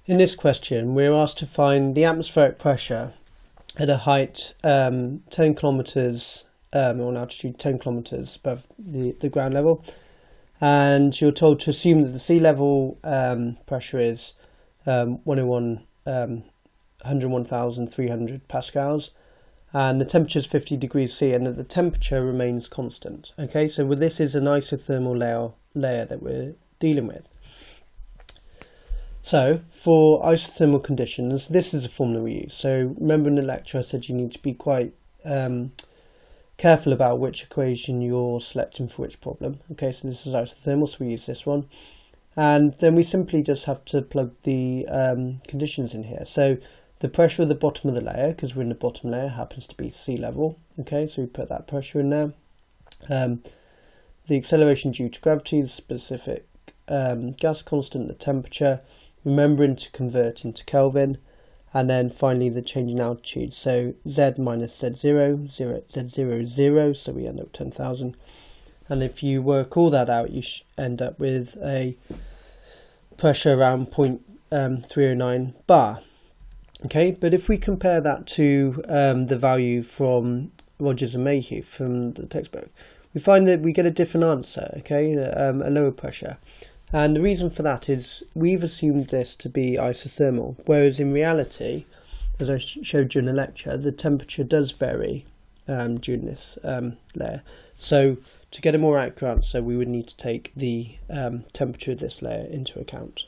In this question, we're asked to find the atmospheric pressure at a height 10 kilometers or an altitude 10 kilometers above the ground level, and you're told to assume that the sea level pressure is 101,300 pascals, and the temperature is 50 degrees C, and that the temperature remains constant. Okay, so this is an isothermal layer that we're dealing with. So for isothermal conditions, this is a formula we use. So remember in the lecture I said you need to be quite careful about which equation you're selecting for which problem. Okay, so this is isothermal, so we use this one. And then we simply just have to plug the conditions in here. So the pressure at the bottom of the layer, because we're in the bottom layer, happens to be sea level. Okay, so we put that pressure in there. The acceleration due to gravity, the specific gas constant, the temperature, remembering to convert into Kelvin, and then finally the change in altitude. So Z minus Z0, Z0 is 0, so we end up 10,000. And if you work all that out, you end up with a pressure around 0.309 bar. Okay, but if we compare that to the value from Rogers and Mayhew from the textbook, we find that we get a different answer, okay, a lower pressure. And the reason for that is we've assumed this to be isothermal, whereas in reality, as I showed you in the lecture, the temperature does vary during this layer. So to get a more accurate answer, we would need to take the temperature of this layer into account.